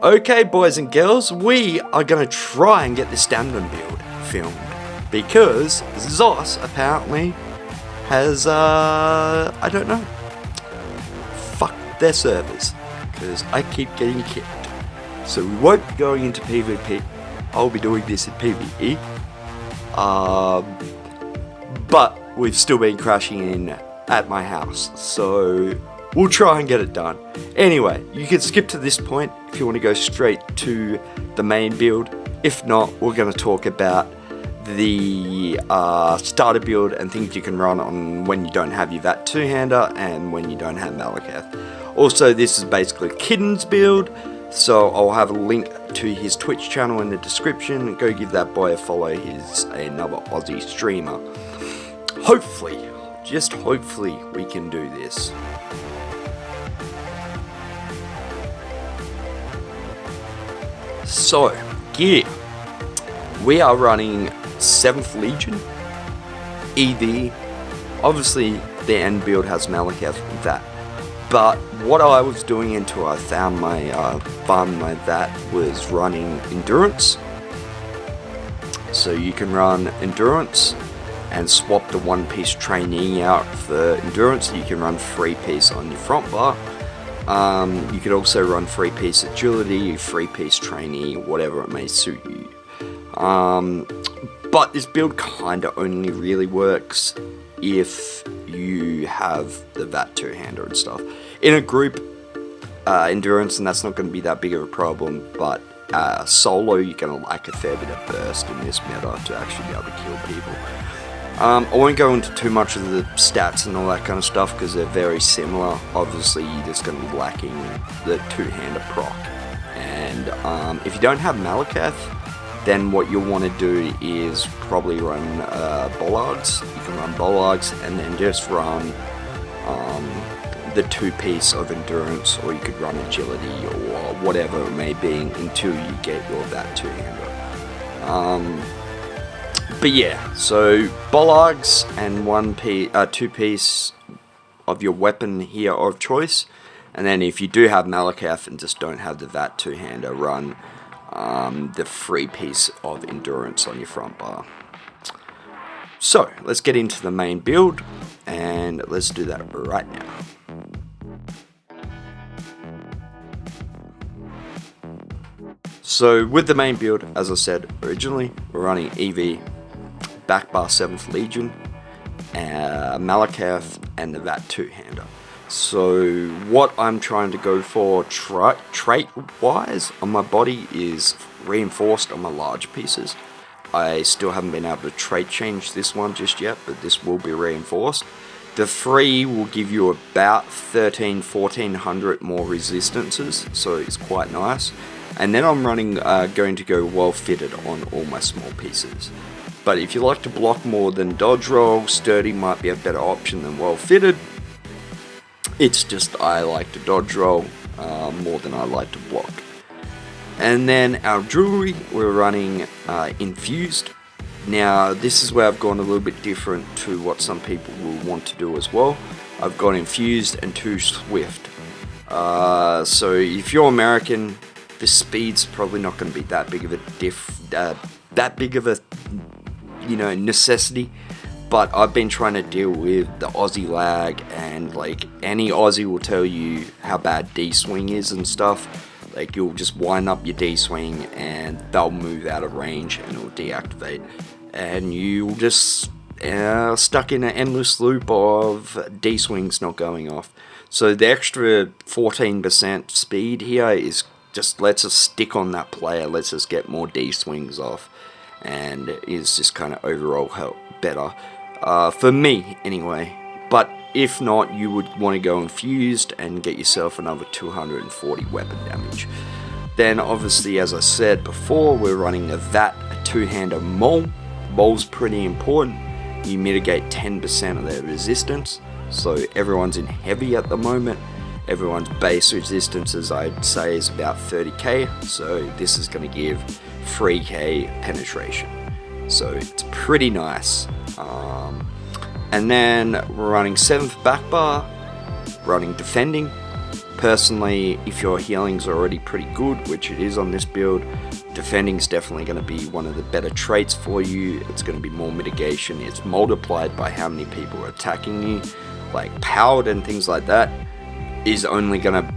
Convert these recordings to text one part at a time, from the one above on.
Okay, boys and girls, we are going to try and get the Stamden Build filmed because Zos apparently has, I don't know, fucked their servers because I keep getting kicked. So we won't be going into PvP. I'll be doing this in PvE. But we've still been crashing in at my house, so we'll try and get it done. Anyway, you can skip to this point if you want to go straight to the main build. If not, we're going to talk about the starter build and things you can run on when you don't have your VAT two-hander and when you don't have Malakath. Also, this is basically Kidden's build, so I'll have a link to his Twitch channel in the description. Go give that boy a follow. He's another Aussie streamer. Hopefully, just hopefully, we can do this. So, gear. We are running 7th Legion, EV. Obviously, the end build has Malakath with that. But what I was doing until I found my that was running Endurance. So you can run Endurance and swap the one-piece trainee out for Endurance. You can run 3-piece on your front bar. You could also run 3-piece Agility, 3-piece Trainee, whatever it may suit you. But this build kinda only really works if you have the VAT two-hander and stuff. In a group, Endurance, and that's not going to be that big of a problem, but solo, you're going to lack a fair bit of burst in this meta to actually be able to kill people. I won't go into too much of the stats and all that kind of stuff because they're very similar. Obviously, you're just going to be lacking the two-hander proc. And if you don't have Malakath, then what you'll want to do is probably run Bollards. You can run Bollards and then just run the 2-piece of Endurance, or you could run Agility or whatever it may be until you get your VAT two-hander. But yeah, so Bollards and 2-piece of your weapon here of choice, and then if you do have Malakath and just don't have the VAT two-hander, run the 3-piece of Endurance on your front bar. So let's get into the main build, and let's do that right now. So with the main build, as I said originally, we're running EV, backbar 7th Legion, Malakath, and the VAT two-hander. So what I'm trying to go for trait-wise on my body is reinforced on my large pieces. I still haven't been able to trait change this one just yet, but this will be reinforced. The 3 will give you about 1400 more resistances, so it's quite nice. And then I'm running, going to go well fitted on all my small pieces. But if you like to block more than dodge roll, sturdy might be a better option than well fitted. It's just I like to dodge roll more than I like to block. And then our jewelry, we're running infused. Now this is where I've gone a little bit different to what some people will want to do as well. I've got infused and 2 swift. So if you're American, the speed's probably not going to be that big of a necessity. But I've been trying to deal with the Aussie lag, and like any Aussie will tell you how bad D-swing is and stuff. Like you'll just wind up your D-swing and they'll move out of range and it'll deactivate, and you'll just stuck in an endless loop of D-swings not going off. So the extra 14% speed here is just lets us stick on that player, lets us get more D-swings off, and is just kind of overall help better. For me anyway. But if not, you would want to go infused and get yourself another 240 weapon damage. Then obviously, as I said before, we're running a VAT, a two-hander mole. Mole's pretty important. You mitigate 10% of their resistance. So everyone's in heavy at the moment. Everyone's base resistance, I'd say, is about 30k. So this is going to give 3k penetration. So it's pretty nice. And then we're running 7th back bar, running defending, Personally, if your healing's already pretty good, which it is on this build, defending's definitely going to be one of the better traits for you. It's going to be more mitigation. It's multiplied by how many people are attacking you. Like powered and things like that is only going to,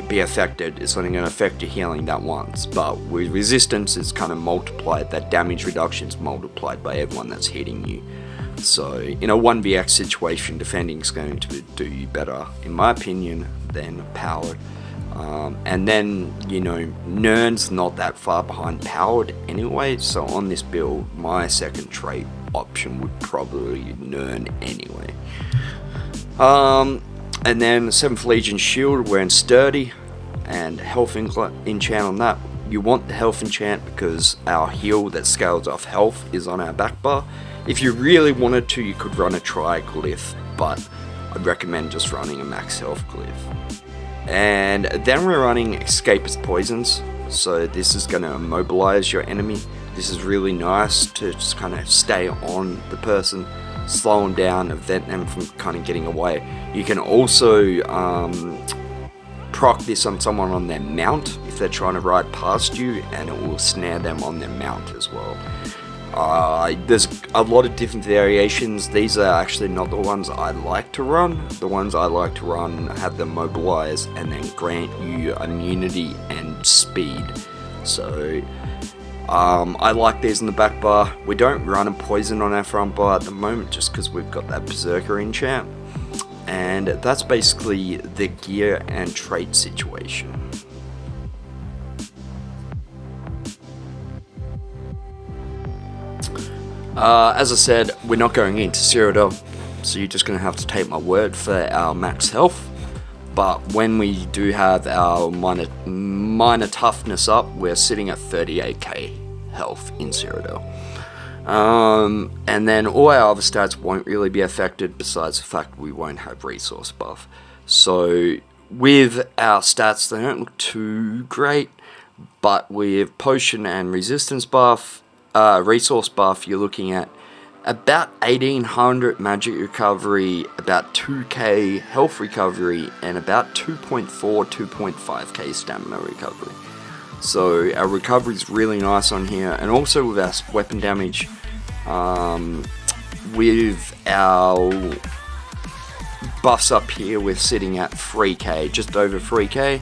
be affected. It's only going to affect your healing that once. But with resistance, it's kind of multiplied. That damage reduction is multiplied by everyone that's hitting you. So in a 1vx situation, defending is going to do you better, in my opinion, than powered. And then, Nern's not that far behind powered anyway, so on this build, my second trait option would probably Nern anyway. And then 7th Legion Shield, wearing Sturdy, and health enchant on that. You want the health enchant because our heal that scales off health is on our back bar. If you really wanted to, you could run a triglyph, but I'd recommend just running a max health glyph. And then we're running Escapist Poisons, so this is going to immobilize your enemy. This is really nice to just kind of stay on the person, slow them down, prevent them from kind of getting away. You can also proc this on someone on their mount if they're trying to ride past you, and it will snare them on their mount as well. There's a lot of different variations. These are actually not the ones I like to run. The ones I like to run have them mobilize and then grant you immunity and speed. So I like these in the back bar. We don't run a poison on our front bar at the moment just because we've got that Berserker enchant. And that's basically the gear and trait situation. As I said, we're not going into Cyrodiil, so you're just going to have to take my word for our max health. But when we do have our minor toughness up, we're sitting at 38k health in Cyrodiil. And then all our other stats won't really be affected, besides the fact we won't have resource buff. So with our stats, they don't look too great, but with potion and resistance buff, resource buff, you're looking at about 1800 magic recovery, about 2k health recovery, and about 2.5k stamina recovery. So our recovery is really nice on here, and also with our weapon damage, with our buffs up here, we're sitting at 3k, just over 3k.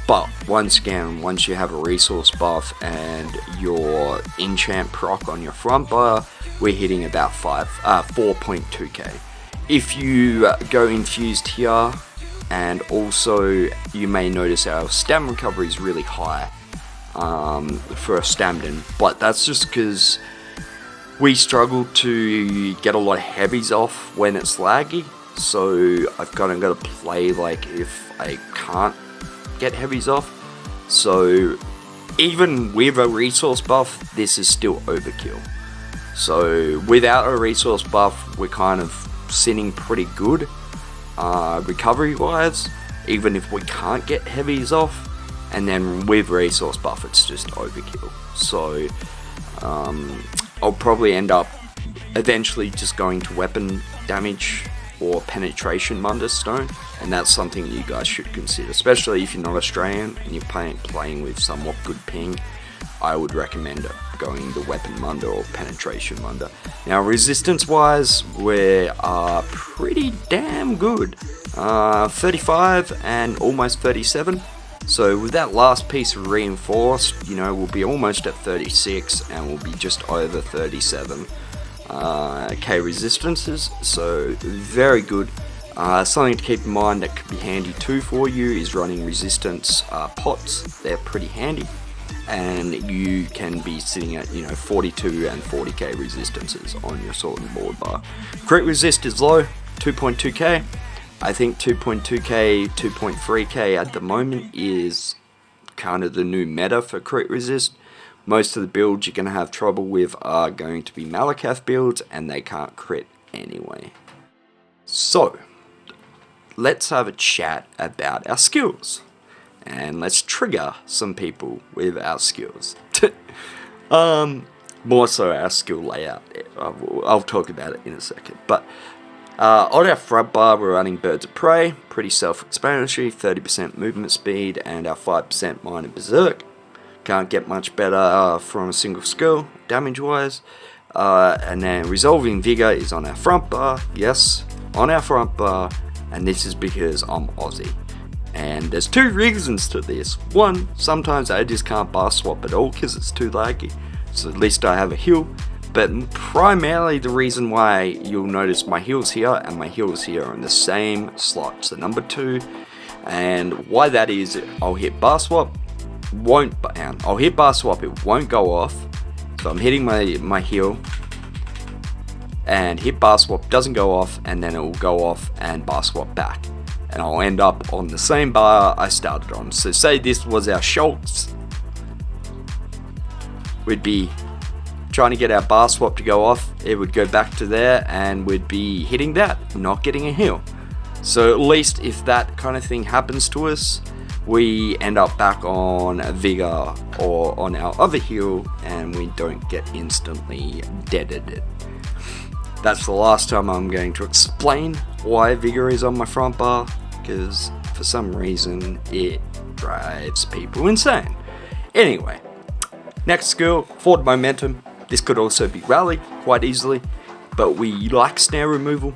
But once again, once you have a resource buff and your enchant proc on your front bar, we're hitting about 4.2k. If you go infused here, and also you may notice our stam recovery is really high for a Stamden, but that's just because we struggle to get a lot of heavies off when it's laggy. So I've kind of got to play like if I can't get heavies off. So even with a resource buff, this is still overkill. So without a resource buff, we're kind of sitting pretty good recovery wise, even if we can't get heavies off. And then with resource buff, it's just overkill. So I'll probably end up eventually just going to weapon damage or penetration Munda Stone, and that's something you guys should consider, especially if you're not Australian and you're playing with somewhat good ping. I would recommend going the weapon Munda or penetration Munda. Now resistance wise, we are pretty damn good, 35 and almost 37. So with that last piece of reinforced, we'll be almost at 36 and we'll be just over 37 K resistances, so very good. Something to keep in mind that could be handy too for you is running resistance pots. They're pretty handy, and you can be sitting at 42 and 40k resistances on your sword and board bar. Crit resist is low, 2.2k. I think 2.2k, 2.3k at the moment is kind of the new meta for crit resist. Most of the builds you're going to have trouble with are going to be Malakath builds, and they can't crit anyway. So, let's have a chat about our skills. And let's trigger some people with our skills. More so our skill layout. I'll talk about it in a second. But On our front bar, we're running Birds of Prey, pretty self-explanatory, 30% movement speed, and our 5% Minor Berserk. Can't get much better from a single skill, damage-wise. And then Resolving Vigor is on our front bar, yes, on our front bar, and this is because I'm Aussie. And there's two reasons to this. One, sometimes I just can't bar swap at all because it's too laggy, so at least I have a heal. But primarily the reason why you'll notice my heals here and my heals here are in the same slot, so number 2. And why that is, I'll hit bar swap, I'll hit bar swap, it won't go off. So I'm hitting my heal and hit bar swap, doesn't go off, and then it will go off and bar swap back. And I'll end up on the same bar I started on. So say this was our Schultz, we'd be trying to get our bar swap to go off, it would go back to there and we'd be hitting that, not getting a heal. So at least if that kind of thing happens to us, we end up back on Vigor or on our other heal and we don't get instantly deaded. That's the last time I'm going to explain why Vigor is on my front bar, because for some reason it drives people insane. Anyway, next skill, Forward Momentum. This could also be Rally quite easily, but we like snare removal.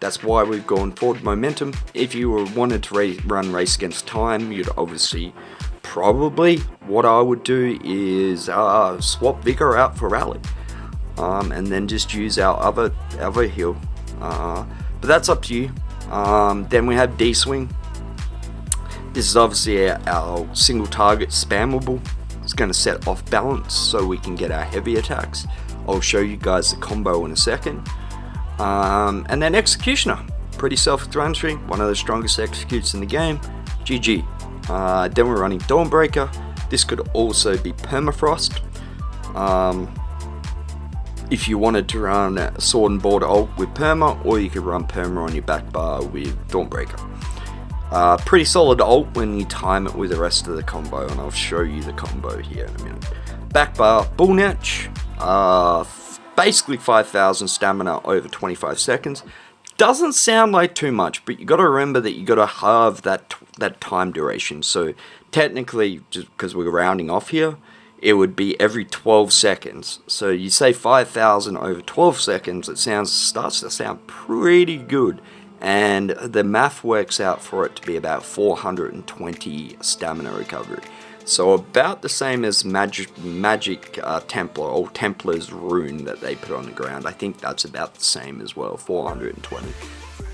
That's why we've gone Forward Momentum. If you wanted to run Race Against Time, you'd obviously probably, what I would do is swap Vigor out for Rally. And then just use our other heal. But that's up to you. Then we have D-Swing. This is obviously our single target spammable. It's going to set off balance so we can get our heavy attacks. I'll show you guys the combo in a second. And then Executioner, pretty self-explanatory, one of the strongest executes in the game. GG. Then we're running Dawnbreaker. This could also be Permafrost. If you wanted to run Sword and Board ult with Perma, or you could run Perma on your back bar with Dawnbreaker. Pretty solid ult when you time it with the rest of the combo, and I'll show you the combo here in a minute. Back bar, Bull Netch, basically 5,000 stamina over 25 seconds. Doesn't sound like too much, but you got to remember that you got to halve that time duration. So technically, just because we're rounding off here, it would be every 12 seconds. So you say 5,000 over 12 seconds, it starts to sound pretty good. And the math works out for it to be about 420 stamina recovery. So about the same as Magic Templar, or Templar's rune that they put on the ground. I think that's about the same as well, 420.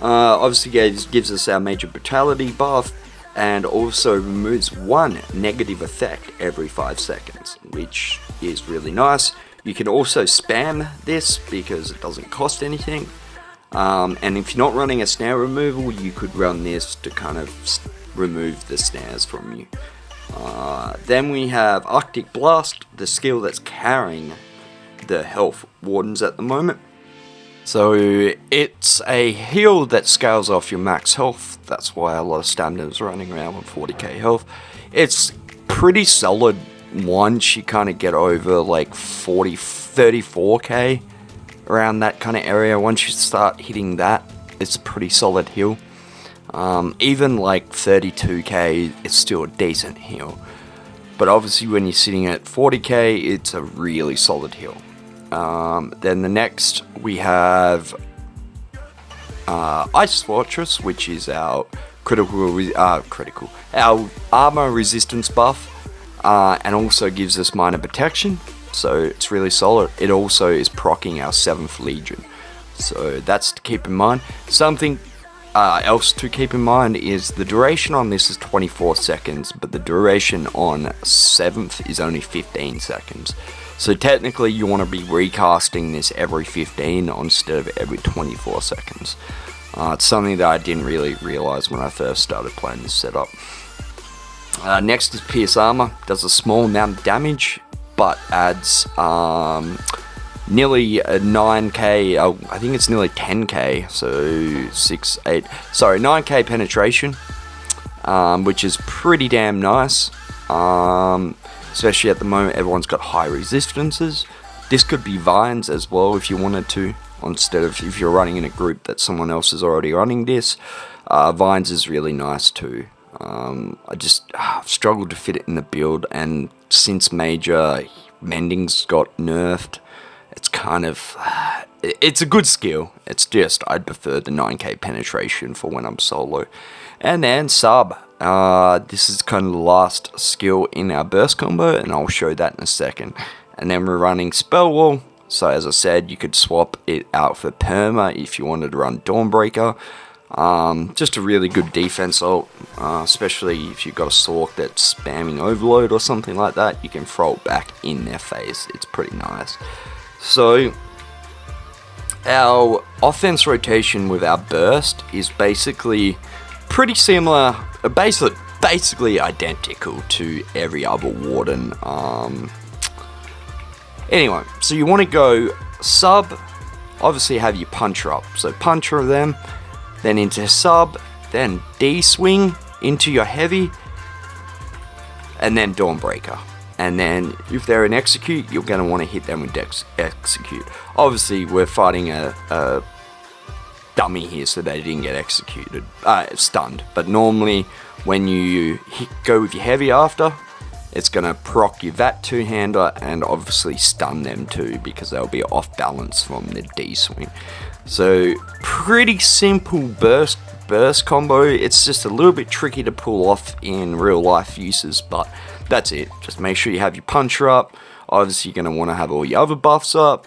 Obviously gives us our Major Brutality buff, and also removes one negative effect every 5 seconds, which is really nice. You can also spam this because it doesn't cost anything. And if you're not running a snare removal, you could run this to kind of remove the snares from you. Then we have Arctic Blast, the skill that's carrying the health wardens at the moment. So it's a heal that scales off your max health. That's why a lot of Stamden's running around with 40k health. It's pretty solid once you kind of get over like 34k. Around that kind of area. Once you start hitting that, it's a pretty solid heal. Even like 32k, it's still a decent heal. But obviously when you're sitting at 40k, it's a really solid heal. Then the next we have Ice Fortress, which is our our armor resistance buff, and also gives us minor protection. So it's really solid. It also is proccing our 7th Legion. So that's to keep in mind. Something else to keep in mind is the duration on this is 24 seconds, but the duration on 7th is only 15 seconds. So technically you want to be recasting this every 15 instead of every 24 seconds. It's something that I didn't really realize when I first started playing this setup. Next is Pierce Armor. Does a small amount of damage, but adds nearly 9k, I think it's nearly 10k, so 9k penetration, which is pretty damn nice, especially at the moment everyone's got high resistances. This could be vines as well if you wanted to, instead of if you're running in a group that someone else is already running this. Vines is really nice too. I just struggled to fit it in the build, and since Major Mending's got nerfed, it's kind of it's a good skill. It's just I'd prefer the 9k penetration for when I'm solo. And then sub. This is kind of the last skill in our burst combo, and I'll show that in a second. And then we're running Spell Wall. So as I said, you could swap it out for Perma if you wanted to run Dawnbreaker. Just a really good defense ult, especially if you've got a Sork that's spamming Overload or something like that. You can throw it back in their face. It's pretty nice. So our offense rotation with our burst is basically pretty similar, basically identical to every other Warden. Anyway, so you want to go sub, obviously have your puncher up. So puncher them, then into sub, then D-swing into your heavy, and then Dawnbreaker. And then if they're in execute, you're going to want to hit them with execute. Obviously, we're fighting a dummy here, so they didn't get executed, stunned. But normally, when you go with your heavy after, it's going to proc your VAT two-hander and obviously stun them too, because they'll be off balance from the D-swing. So pretty simple burst combo. It's just a little bit tricky to pull off in real life uses, but that's it. Just make sure you have your puncher up. Obviously you're going to want to have all your other buffs up,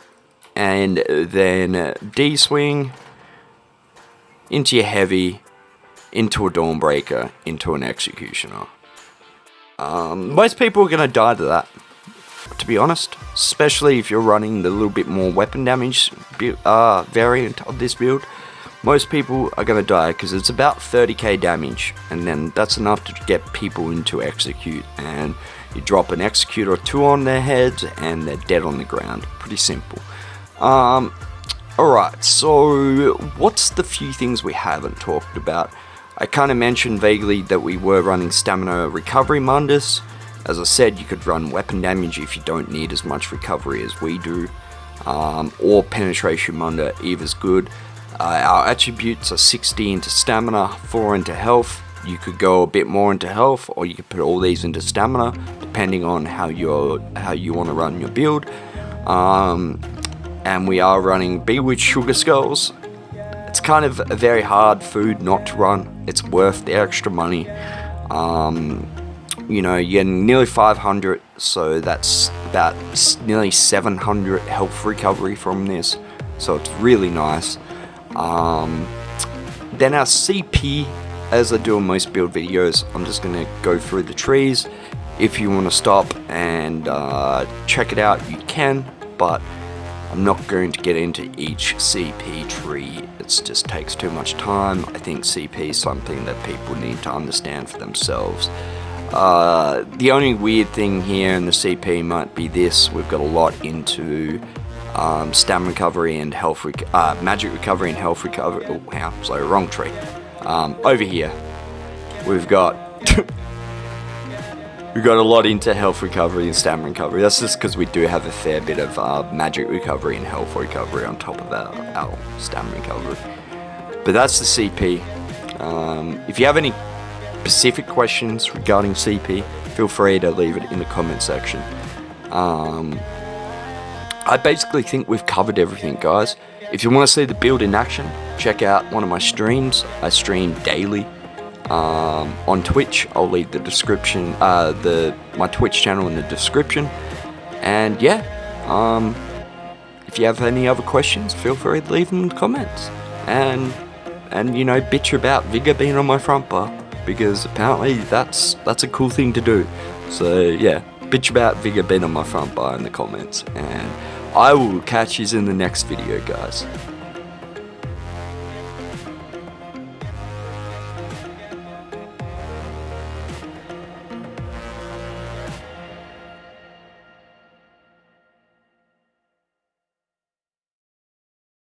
and then D-swing into your heavy, into a Dawnbreaker, into an Executioner. Most people are going to die to that, to be honest, especially if you're running the little bit more weapon damage variant of this build. Most people are going to die because it's about 30k damage, and then that's enough to get people into execute, and you drop an execute or two on their heads and they're dead on the ground. Pretty simple. Alright, so what's the few things we haven't talked about? I kind of mentioned vaguely that we were running Stamina Recovery Mundus. As I said, you could run weapon damage if you don't need as much recovery as we do, or Penetration Munda, either's good. Our attributes are 60 into Stamina, 4 into Health. You could go a bit more into Health, or you could put all these into Stamina, depending on how you want to run your build. And we are running Bewitched Sugar Skulls. It's kind of a very hard food not to run. It's worth the extra money. You know, you're getting nearly 500, so that's about nearly 700 health recovery from this. So it's really nice. Then our CP, as I do in most build videos, I'm just going to go through the trees. If you want to stop and check it out, you can, but I'm not going to get into each CP tree. It just takes too much time. I think CP is something that people need to understand for themselves. The only weird thing here in the CP might be this: we've got a lot into stamina recovery and health magic recovery and health recovery. Oh wow, sorry, wrong tree. Over here we've got we've got a lot into health recovery and stamina recovery. That's just because we do have a fair bit of magic recovery and health recovery on top of our stamina recovery. But that's the CP. If you have any specific questions regarding CP, feel free to leave it in the comment section. I basically think we've covered everything, guys. If you want to see the build in action, check out one of my streams. I stream daily on Twitch. I'll leave the description, my Twitch channel in the description. And yeah, if you have any other questions, feel free to leave them in the comments. And you know, bitch about Vigor being on my front bar, because apparently that's a cool thing to do. So yeah, bitch about Vigor being on my front bar in the comments, and I will catch you in the next video, guys.